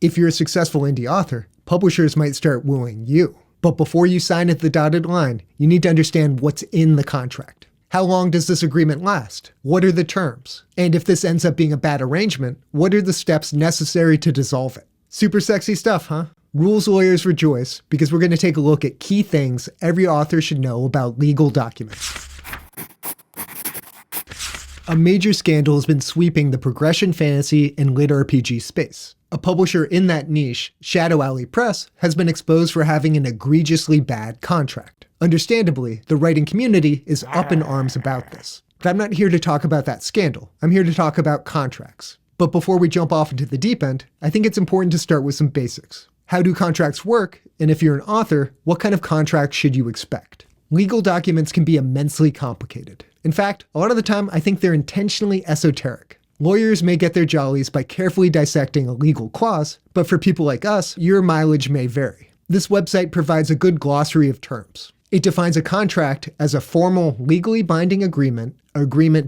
If you're a successful indie author, publishers might start wooing you. But before you sign at the dotted line, you need to understand what's in the contract. How long does this agreement last? What are the terms? And if this ends up being a bad arrangement, what are the steps necessary to dissolve it? Super sexy stuff, huh? Rules lawyers rejoice, because we're going to take a look at key things every author should know about legal documents. A major scandal has been sweeping the progression fantasy and lit RPG space. A publisher in that niche, Shadow Alley Press, has been exposed for having an egregiously bad contract. Understandably, the writing community is up in arms about this. But I'm not here to talk about that scandal. I'm here to talk about contracts. But before we jump off into the deep end, I think it's important to start with some basics. How do contracts work? And if you're an author, what kind of contract should you expect? Legal documents can be immensely complicated. In fact, a lot of the time, I think they're intentionally esoteric. Lawyers may get their jollies by carefully dissecting a legal clause, but for people like us, your mileage may vary. This website provides a good glossary of terms. It defines a contract as a formal, legally binding agreement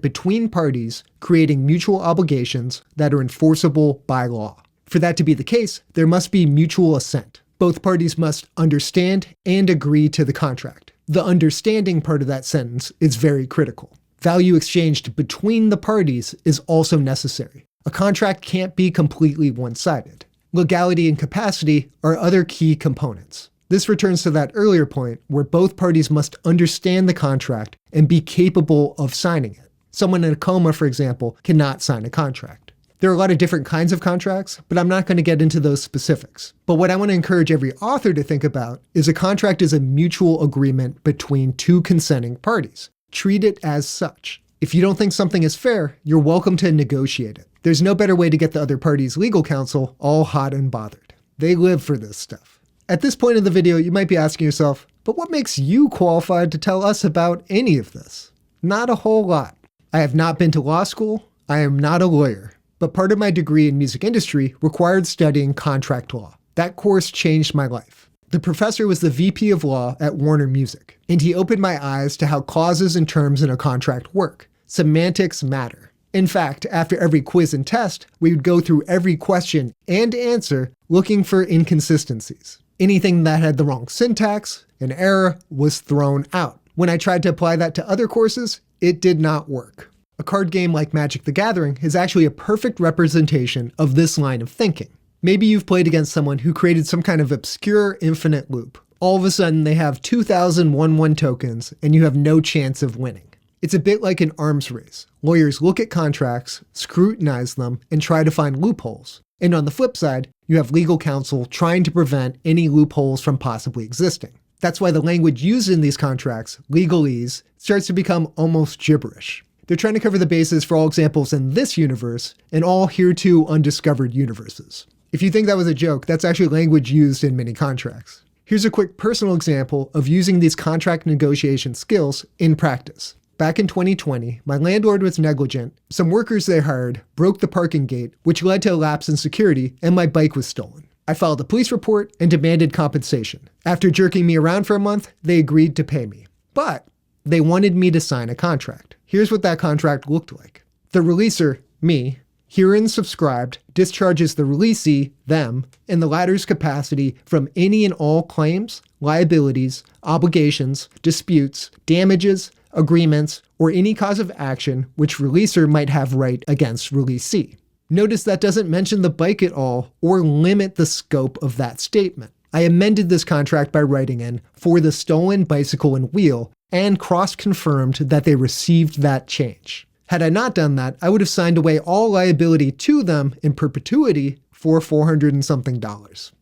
between parties creating mutual obligations that are enforceable by law. For that to be the case, there must be mutual assent. Both parties must understand and agree to the contract. The understanding part of that sentence is very critical. Value exchanged between the parties is also necessary. A contract can't be completely one-sided. Legality and capacity are other key components. This returns to that earlier point where both parties must understand the contract and be capable of signing it. Someone in a coma, for example, cannot sign a contract. There are a lot of different kinds of contracts, but I'm not going to get into those specifics. But what I want to encourage every author to think about is a contract is a mutual agreement between two consenting parties. Treat it as such. If you don't think something is fair, you're welcome to negotiate it. There's no better way to get the other party's legal counsel all hot and bothered. They live for this stuff. At this point in the video, you might be asking yourself, but what makes you qualified to tell us about any of this? Not a whole lot. I have not been to law school. I am not a lawyer. But part of my degree in music industry required studying contract law. That course changed my life. The professor was the VP of law at Warner Music, and he opened my eyes to how clauses and terms in a contract work. Semantics matter. In fact, after every quiz and test, we would go through every question and answer looking for inconsistencies. Anything that had the wrong syntax, an error, was thrown out. When I tried to apply that to other courses, it did not work. A card game like Magic the Gathering is actually a perfect representation of this line of thinking. Maybe you've played against someone who created some kind of obscure infinite loop. All of a sudden they have 2,000 tokens and you have no chance of winning. It's a bit like an arms race. Lawyers look at contracts, scrutinize them, and try to find loopholes. And on the flip side, you have legal counsel trying to prevent any loopholes from possibly existing. That's why the language used in these contracts, legalese, starts to become almost gibberish. They're trying to cover the bases for all examples in this universe and all hereto undiscovered universes. If you think that was a joke, that's actually language used in many contracts. Here's a quick personal example of using these contract negotiation skills in practice. Back in 2020, my landlord was negligent. Some workers they hired broke the parking gate, which led to a lapse in security, and my bike was stolen. I filed a police report and demanded compensation. After jerking me around for a month, they agreed to pay me. But they wanted me to sign a contract. Here's what that contract looked like. The releaser, me, herein subscribed, discharges the releasee, them, in the latter's capacity from any and all claims, liabilities, obligations, disputes, damages, agreements, or any cause of action which releaser might have right against releasee. Notice that doesn't mention the bike at all or limit the scope of that statement. I amended this contract by writing in for the stolen bicycle and wheel and cross-confirmed that they received that change. Had I not done that, I would have signed away all liability to them in perpetuity for $400 and something.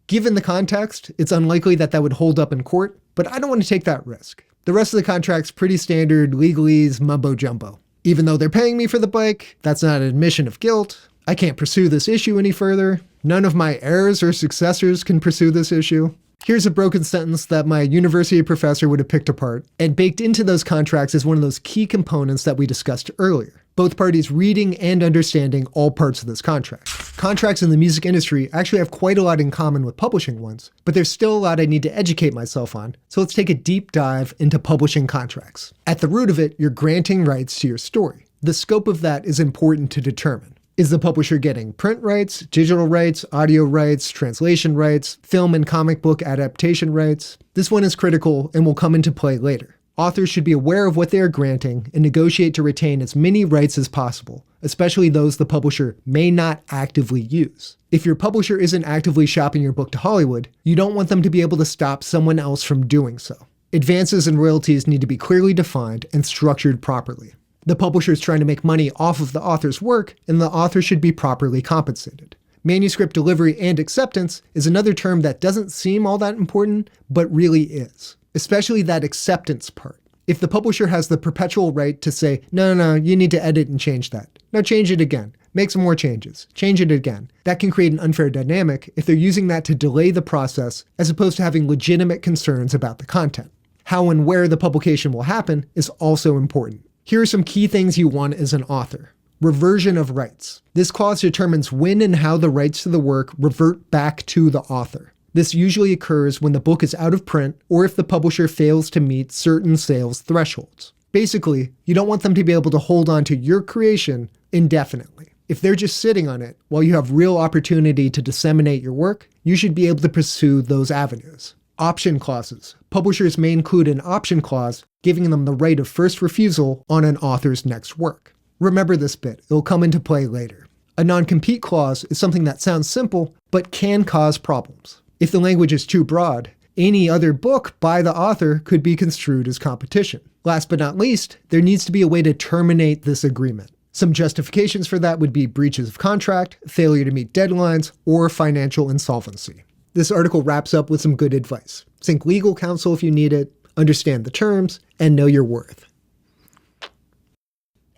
Given the context, it's unlikely that that would hold up in court, but I don't want to take that risk. The rest of the contract's pretty standard legalese mumbo-jumbo. Even though they're paying me for the bike, that's not an admission of guilt. I can't pursue this issue any further. None of my heirs or successors can pursue this issue. Here's a broken sentence that my university professor would have picked apart, and baked into those contracts is one of those key components that we discussed earlier. Both parties reading and understanding all parts of this contract. Contracts in the music industry actually have quite a lot in common with publishing ones, but there's still a lot I need to educate myself on, so let's take a deep dive into publishing contracts. At the root of it, you're granting rights to your story. The scope of that is important to determine. Is the publisher getting print rights, digital rights, audio rights, translation rights, film and comic book adaptation rights? This one is critical and will come into play later. Authors should be aware of what they are granting and negotiate to retain as many rights as possible, especially those the publisher may not actively use. If your publisher isn't actively shopping your book to Hollywood, you don't want them to be able to stop someone else from doing so. Advances and royalties need to be clearly defined and structured properly. The publisher is trying to make money off of the author's work, and the author should be properly compensated. Manuscript delivery and acceptance is another term that doesn't seem all that important, but really is. Especially that acceptance part. If the publisher has the perpetual right to say, no, you need to edit and change that. Now change it again. Make some more changes. Change it again. That can create an unfair dynamic if they're using that to delay the process as opposed to having legitimate concerns about the content. How and where the publication will happen is also important. Here are some key things you want as an author. Reversion of rights. This clause determines when and how the rights to the work revert back to the author. This usually occurs when the book is out of print or if the publisher fails to meet certain sales thresholds. Basically, you don't want them to be able to hold on to your creation indefinitely. If they're just sitting on it while you have real opportunity to disseminate your work, you should be able to pursue those avenues. Option clauses. Publishers may include an option clause giving them the right of first refusal on an author's next work. Remember this bit, it'll come into play later. A non-compete clause is something that sounds simple, but can cause problems. If the language is too broad, any other book by the author could be construed as competition. Last but not least, there needs to be a way to terminate this agreement. Some justifications for that would be breaches of contract, failure to meet deadlines, or financial insolvency. This article wraps up with some good advice. Seek legal counsel if you need it, understand the terms, and know your worth.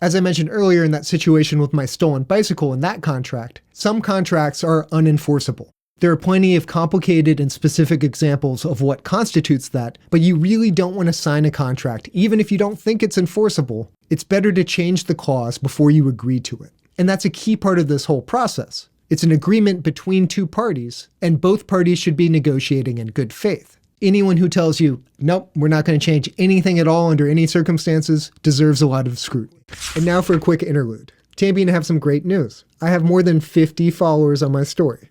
As I mentioned earlier in that situation with my stolen bicycle and that contract, some contracts are unenforceable. There are plenty of complicated and specific examples of what constitutes that, but you really don't want to sign a contract even if you don't think it's enforceable. It's better to change the clause before you agree to it. And that's a key part of this whole process. It's an agreement between two parties, and both parties should be negotiating in good faith. Anyone who tells you, nope, we're not going to change anything at all under any circumstances, deserves a lot of scrutiny. And now for a quick interlude. Today I have some great news. I have more than 50 followers on my story.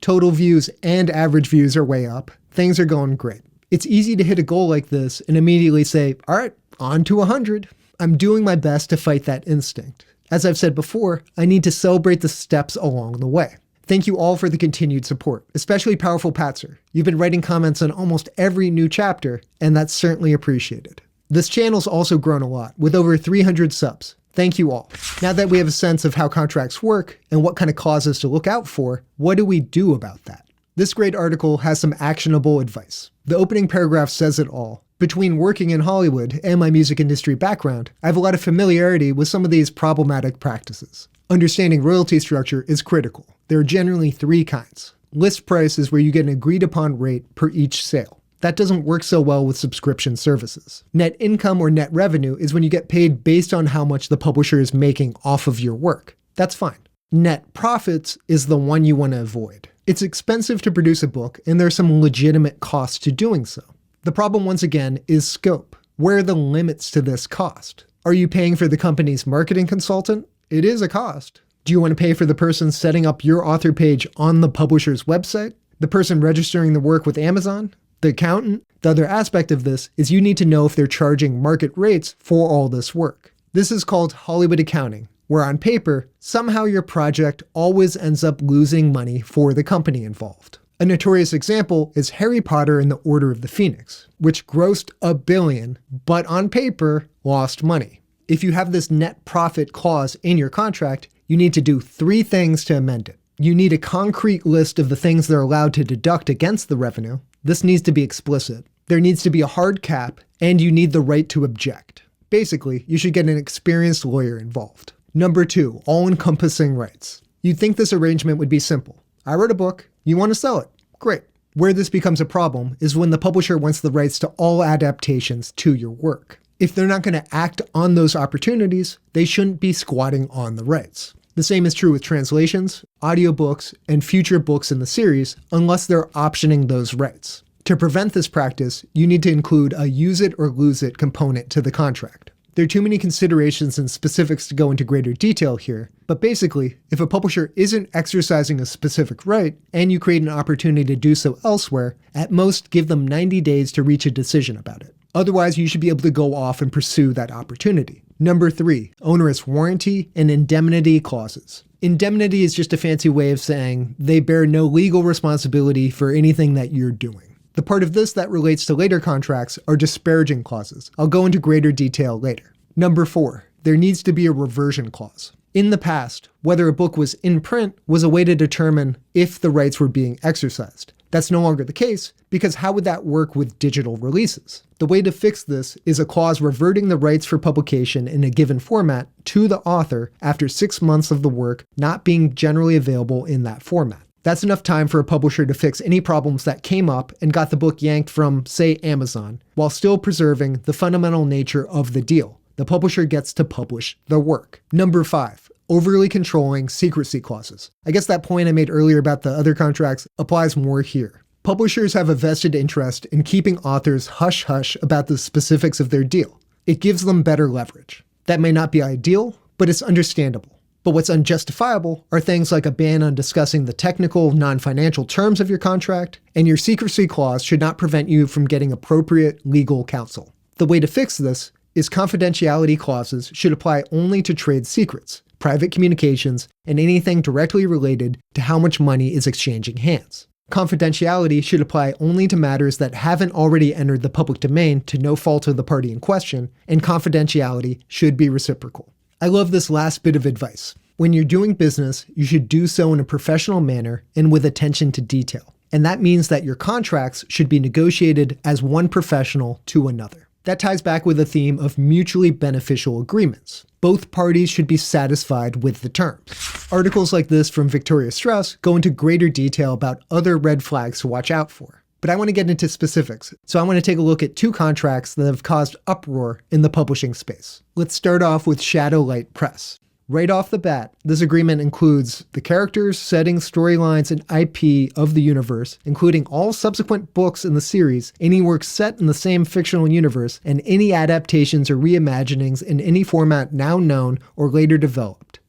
Total views and average views are way up. Things are going great. It's easy to hit a goal like this and immediately say, all right, on to 100. I'm doing my best to fight that instinct. As I've said before, I need to celebrate the steps along the way. Thank you all for the continued support, especially Powerful Patzer. You've been writing comments on almost every new chapter, and that's certainly appreciated. This channel's also grown a lot, with over 300 subs. Thank you all. Now that we have a sense of how contracts work and what kind of clauses to look out for, what do we do about that? This great article has some actionable advice. The opening paragraph says it all. Between working in Hollywood and my music industry background, I have a lot of familiarity with some of these problematic practices. Understanding royalty structure is critical. There are generally three kinds. List price is where you get an agreed upon rate per each sale. That doesn't work so well with subscription services. Net income or net revenue is when you get paid based on how much the publisher is making off of your work. That's fine. Net profits is the one you want to avoid. It's expensive to produce a book, and there are some legitimate costs to doing so. The problem, once again, is scope. Where are the limits to this cost? Are you paying for the company's marketing consultant? It is a cost. Do you want to pay for the person setting up your author page on the publisher's website? The person registering the work with Amazon? The accountant? The other aspect of this is you need to know if they're charging market rates for all this work. This is called Hollywood accounting, where on paper, somehow your project always ends up losing money for the company involved. A notorious example is Harry Potter and the Order of the Phoenix, which grossed $1 billion, but on paper, lost money. If you have this net profit clause in your contract, you need to do 3 things to amend it. You need a concrete list of the things they're allowed to deduct against the revenue. This needs to be explicit. There needs to be a hard cap, and you need the right to object. Basically, you should get an experienced lawyer involved. Number 2, all-encompassing rights. You'd think this arrangement would be simple. I wrote a book, you want to sell it. Great. Where this becomes a problem is when the publisher wants the rights to all adaptations to your work. If they're not going to act on those opportunities, they shouldn't be squatting on the rights. The same is true with translations, audiobooks, and future books in the series, unless they're optioning those rights. To prevent this practice, you need to include a use it or lose it component to the contract. There are too many considerations and specifics to go into greater detail here, but basically, if a publisher isn't exercising a specific right, and you create an opportunity to do so elsewhere, at most give them 90 days to reach a decision about it. Otherwise, you should be able to go off and pursue that opportunity. Number 3, onerous warranty and indemnity clauses. Indemnity is just a fancy way of saying they bear no legal responsibility for anything that you're doing. The part of this that relates to later contracts are disparaging clauses. I'll go into greater detail later. Number 4, there needs to be a reversion clause. In the past, whether a book was in print was a way to determine if the rights were being exercised. That's no longer the case, because how would that work with digital releases? The way to fix this is a clause reverting the rights for publication in a given format to the author after 6 months of the work not being generally available in that format. That's enough time for a publisher to fix any problems that came up and got the book yanked from, say, Amazon, while still preserving the fundamental nature of the deal. The publisher gets to publish the work. Number 5, overly controlling secrecy clauses. I guess that point I made earlier about the other contracts applies more here. Publishers have a vested interest in keeping authors hush-hush about the specifics of their deal. It gives them better leverage. That may not be ideal, but it's understandable. But what's unjustifiable are things like a ban on discussing the technical, non-financial terms of your contract, and your secrecy clause should not prevent you from getting appropriate legal counsel. The way to fix this is confidentiality clauses should apply only to trade secrets, private communications, and anything directly related to how much money is exchanging hands. Confidentiality should apply only to matters that haven't already entered the public domain to no fault of the party in question, and confidentiality should be reciprocal. I love this last bit of advice. When you're doing business, you should do so in a professional manner and with attention to detail. And that means that your contracts should be negotiated as one professional to another. That ties back with a theme of mutually beneficial agreements. Both parties should be satisfied with the terms. Articles like this from Victoria Strauss go into greater detail about other red flags to watch out for. But I want to get into specifics, so I want to take a look at 2 contracts that have caused uproar in the publishing space. Let's start off with Shadowlight Press. Right off the bat, this agreement includes the characters, settings, storylines, and IP of the universe, including all subsequent books in the series, any works set in the same fictional universe, and any adaptations or reimaginings in any format now known or later developed.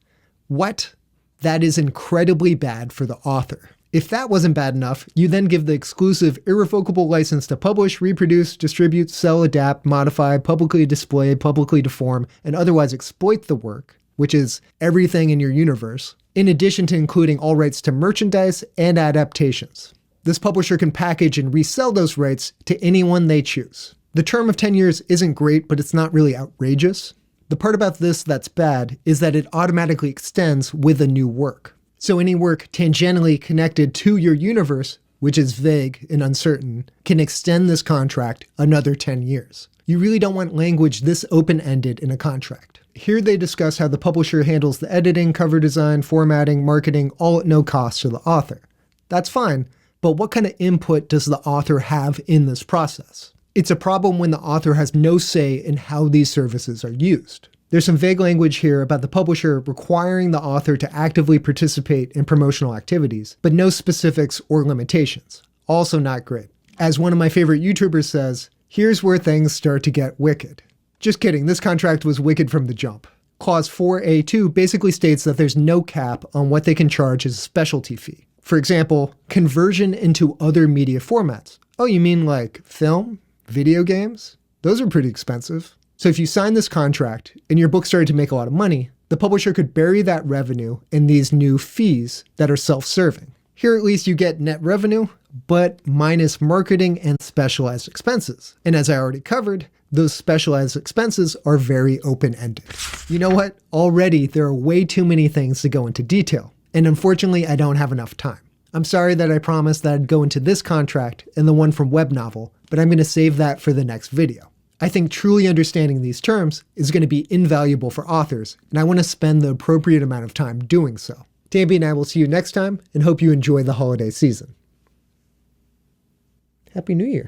What? That is incredibly bad for the author. If that wasn't bad enough, you then give the exclusive, irrevocable license to publish, reproduce, distribute, sell, adapt, modify, publicly display, publicly deform, and otherwise exploit the work, which is everything in your universe, in addition to including all rights to merchandise and adaptations. This publisher can package and resell those rights to anyone they choose. The term of 10 years isn't great, but it's not really outrageous. The part about this that's bad is that it automatically extends with a new work. So any work tangentially connected to your universe, which is vague and uncertain, can extend this contract another 10 years. You really don't want language this open-ended in a contract. Here they discuss how the publisher handles the editing, cover design, formatting, marketing, all at no cost to the author. That's fine, but what kind of input does the author have in this process? It's a problem when the author has no say in how these services are used. There's some vague language here about the publisher requiring the author to actively participate in promotional activities, but no specifics or limitations. Also not great. As one of my favorite YouTubers says, here's where things start to get wicked. Just kidding, this contract was wicked from the jump. Clause 4A2 basically states that there's no cap on what they can charge as a specialty fee. For example, conversion into other media formats. Oh, you mean like film? Video games? Those are pretty expensive. So if you sign this contract and your book started to make a lot of money, the publisher could bury that revenue in these new fees that are self-serving. Here at least you get net revenue, but minus marketing and specialized expenses. And as I already covered, those specialized expenses are very open-ended. You know what? Already there are way too many things to go into detail. And unfortunately, I don't have enough time. I'm sorry that I promised that I'd go into this contract and the one from Web Novel, but I'm going to save that for the next video. I think truly understanding these terms is going to be invaluable for authors, and I want to spend the appropriate amount of time doing so. Tamby and I will see you next time, and hope you enjoy the holiday season. Happy New Year.